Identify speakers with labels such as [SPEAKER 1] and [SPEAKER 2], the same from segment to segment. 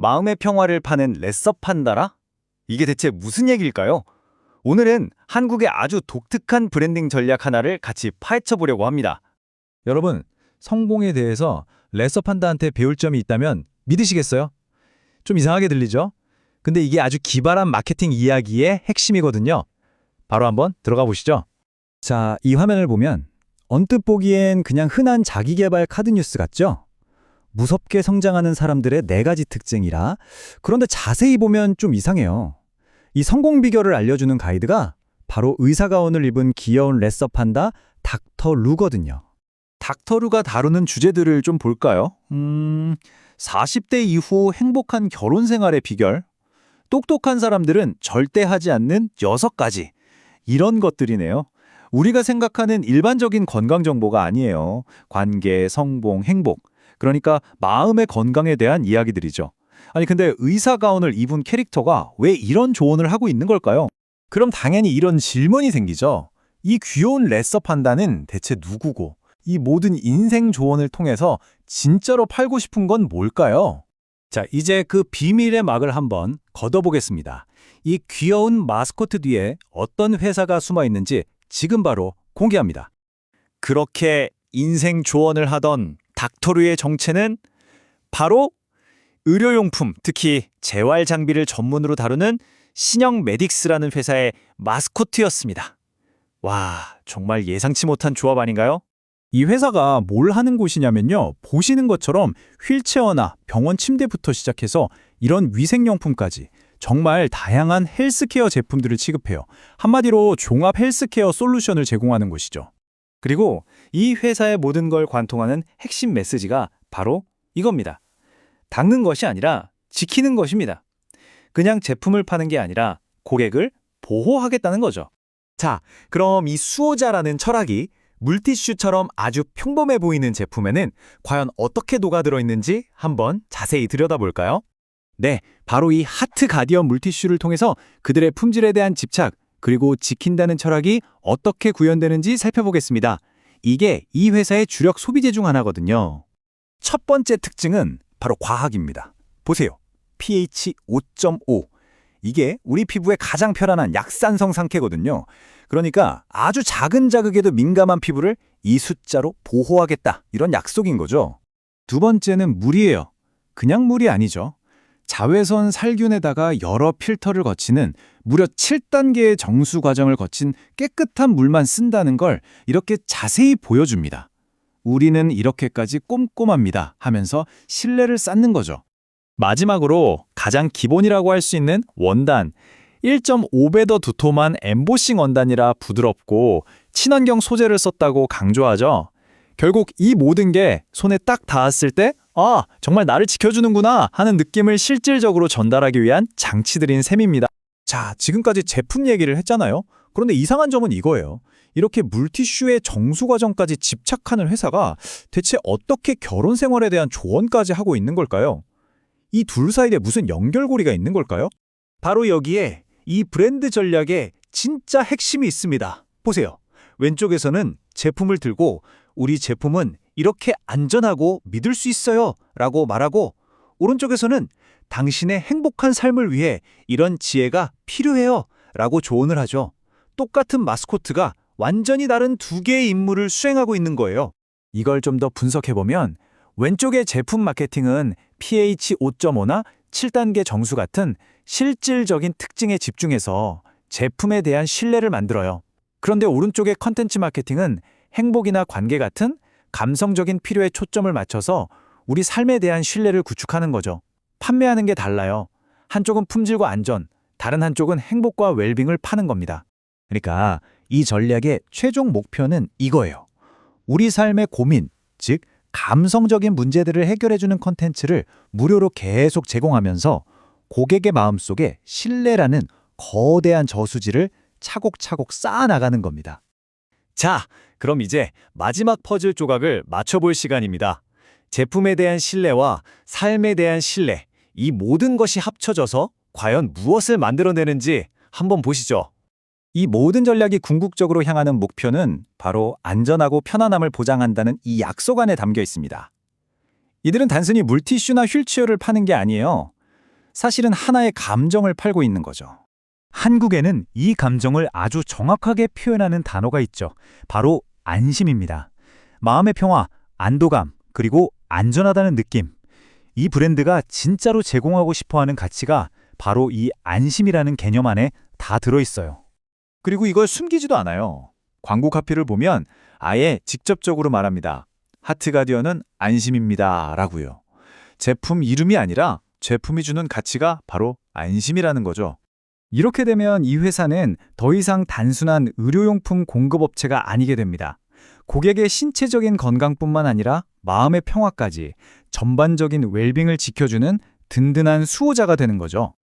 [SPEAKER 1] 마음의 평화를 파는 레서판다라? 이게 대체 무슨 얘기일까요? 오늘은 한국의 아주 독특한 브랜딩 전략 하나를 같이 파헤쳐 보려고 합니다.
[SPEAKER 2] 여러분, 성공에 대해서 레서 판다한테 배울 점이 있다면 믿으시겠어요? 좀 이상하게 들리죠? 근데 이게 아주 기발한 마케팅 이야기의 핵심이거든요. 바로 한번 들어가 보시죠.
[SPEAKER 3] 자, 이 화면을 보면 언뜻 보기엔 그냥 흔한 자기계발 카드 뉴스 같죠? 무섭게 성장하는 사람들의 4가지 특징이라. 그런데 자세히 보면 좀 이상해요. 이 성공 비결을 알려주는 가이드가 바로 의사가운을 입은 귀여운 레서 판다 닥터 루거든요.
[SPEAKER 2] 닥터루가 다루는 주제들을 좀 볼까요? 40대 이후 행복한 결혼 생활의 비결, 똑똑한 사람들은 절대 하지 않는 6가지, 이런 것들이네요. 우리가 생각하는 일반적인 건강 정보가 아니에요. 관계, 성공, 행복, 그러니까 마음의 건강에 대한 이야기들이죠. 아니 근데 의사 가운을 입은 캐릭터가 왜 이런 조언을 하고 있는 걸까요?
[SPEAKER 4] 그럼 당연히 이런 질문이 생기죠. 이 귀여운 레서 판다는 대체 누구고, 이 모든 인생 조언을 통해서 진짜로 팔고 싶은 건 뭘까요?
[SPEAKER 3] 자, 이제 그 비밀의 막을 한번 걷어보겠습니다. 이 귀여운 마스코트 뒤에 어떤 회사가 숨어 있는지 지금 바로 공개합니다.
[SPEAKER 1] 그렇게 인생 조언을 하던 닥터루의 정체는 바로 의료용품, 특히 재활 장비를 전문으로 다루는 신영 메딕스라는 회사의 마스코트였습니다. 와, 정말 예상치 못한 조합 아닌가요?
[SPEAKER 4] 이 회사가 뭘 하는 곳이냐면요. 보시는 것처럼 휠체어나 병원 침대부터 시작해서 이런 위생용품까지 정말 다양한 헬스케어 제품들을 취급해요. 한마디로 종합 헬스케어 솔루션을 제공하는 곳이죠.
[SPEAKER 1] 그리고 이 회사의 모든 걸 관통하는 핵심 메시지가 바로 이겁니다. 닦는 것이 아니라 지키는 것입니다. 그냥 제품을 파는 게 아니라 고객을 보호하겠다는 거죠.
[SPEAKER 4] 자, 그럼 이 수호자라는 철학이 물티슈처럼 아주 평범해 보이는 제품에는 과연 어떻게 녹아들어 있는지 한번 자세히 들여다볼까요?
[SPEAKER 3] 네, 바로 이 하트 가디언 물티슈를 통해서 그들의 품질에 대한 집착, 그리고 지킨다는 철학이 어떻게 구현되는지 살펴보겠습니다. 이게 이 회사의 주력 소비재 중 하나거든요.
[SPEAKER 4] 첫 번째 특징은 바로 과학입니다. 보세요. pH 5.5. 이게 우리 피부에 가장 편안한 약산성 상태거든요. 그러니까 아주 작은 자극에도 민감한 피부를 이 숫자로 보호하겠다, 이런 약속인 거죠.
[SPEAKER 3] 두 번째는 물이에요. 그냥 물이 아니죠. 자외선 살균에다가 여러 필터를 거치는 무려 7단계의 정수 과정을 거친 깨끗한 물만 쓴다는 걸 이렇게 자세히 보여줍니다. 우리는 이렇게까지 꼼꼼합니다 하면서 신뢰를 쌓는 거죠.
[SPEAKER 2] 마지막으로 가장 기본이라고 할 수 있는 원단. 1.5배 더 두툼한 엠보싱 원단이라 부드럽고 친환경 소재를 썼다고 강조하죠. 결국 이 모든 게 손에 딱 닿았을 때 아, 정말 나를 지켜주는구나 하는 느낌을 실질적으로 전달하기 위한 장치들인 셈입니다.
[SPEAKER 4] 자, 지금까지 제품 얘기를 했잖아요. 그런데 이상한 점은 이거예요. 이렇게 물티슈의 정수 과정까지 집착하는 회사가 대체 어떻게 결혼 생활에 대한 조언까지 하고 있는 걸까요? 이 둘 사이에 무슨 연결고리가 있는 걸까요? 바로 여기에 이 브랜드 전략의 진짜 핵심이 있습니다. 보세요. 왼쪽에서는 제품을 들고 우리 제품은 이렇게 안전하고 믿을 수 있어요 라고 말하고, 오른쪽에서는 당신의 행복한 삶을 위해 이런 지혜가 필요해요 라고 조언을 하죠. 똑같은 마스코트가 완전히 다른 두 개의 임무를 수행하고 있는 거예요. 이걸 좀 더 분석해보면 왼쪽의 제품 마케팅은 pH 5.5나 7단계 정수 같은 실질적인 특징에 집중해서 제품에 대한 신뢰를 만들어요. 그런데 오른쪽의 컨텐츠 마케팅은 행복이나 관계 같은 감성적인 필요에 초점을 맞춰서 우리 삶에 대한 신뢰를 구축하는 거죠. 판매하는 게 달라요. 한쪽은 품질과 안전, 다른 한쪽은 행복과 웰빙을 파는 겁니다.
[SPEAKER 3] 그러니까 이 전략의 최종 목표는 이거예요. 우리 삶의 고민, 즉 감성적인 문제들을 해결해주는 컨텐츠를 무료로 계속 제공하면서 고객의 마음속에 신뢰라는 거대한 저수지를 차곡차곡 쌓아나가는 겁니다.
[SPEAKER 4] 자, 그럼 이제 마지막 퍼즐 조각을 맞춰볼 시간입니다. 제품에 대한 신뢰와 삶에 대한 신뢰, 이 모든 것이 합쳐져서 과연 무엇을 만들어내는지 한번 보시죠.
[SPEAKER 3] 이 모든 전략이 궁극적으로 향하는 목표는 바로 안전하고 편안함을 보장한다는 이 약속 안에 담겨 있습니다. 이들은 단순히 물티슈나 휠체어를 파는 게 아니에요.
[SPEAKER 2] 사실은 하나의 감정을 팔고 있는 거죠. 한국에는 이 감정을 아주 정확하게 표현하는 단어가 있죠. 바로 안심입니다. 마음의 평화, 안도감, 그리고 안전하다는 느낌. 이 브랜드가 진짜로 제공하고 싶어하는 가치가 바로 이 안심이라는 개념 안에 다 들어있어요. 그리고 이걸 숨기지도 않아요. 광고 카피를 보면 아예 직접적으로 말합니다. 하트가디언은 안심입니다. 라고요. 제품 이름이 아니라 제품이 주는 가치가 바로 안심이라는 거죠.
[SPEAKER 3] 이렇게 되면 이 회사는 더 이상 단순한 의료용품 공급업체가 아니게 됩니다. 고객의 신체적인 건강뿐만 아니라 마음의 평화까지 전반적인 웰빙을 지켜주는 든든한 수호자가 되는 거죠.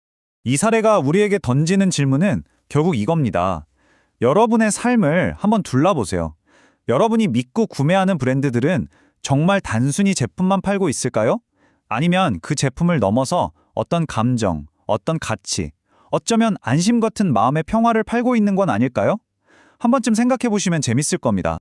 [SPEAKER 2] 이 사례가 우리에게 던지는 질문은 결국 이겁니다. 여러분의 삶을 한번 둘러보세요. 여러분이 믿고 구매하는 브랜드들은 정말 단순히 제품만 팔고 있을까요? 아니면 그 제품을 넘어서 어떤 감정, 어떤 가치, 어쩌면 안심 같은 마음의 평화를 팔고 있는 건 아닐까요? 한 번쯤 생각해 보시면 재밌을 겁니다.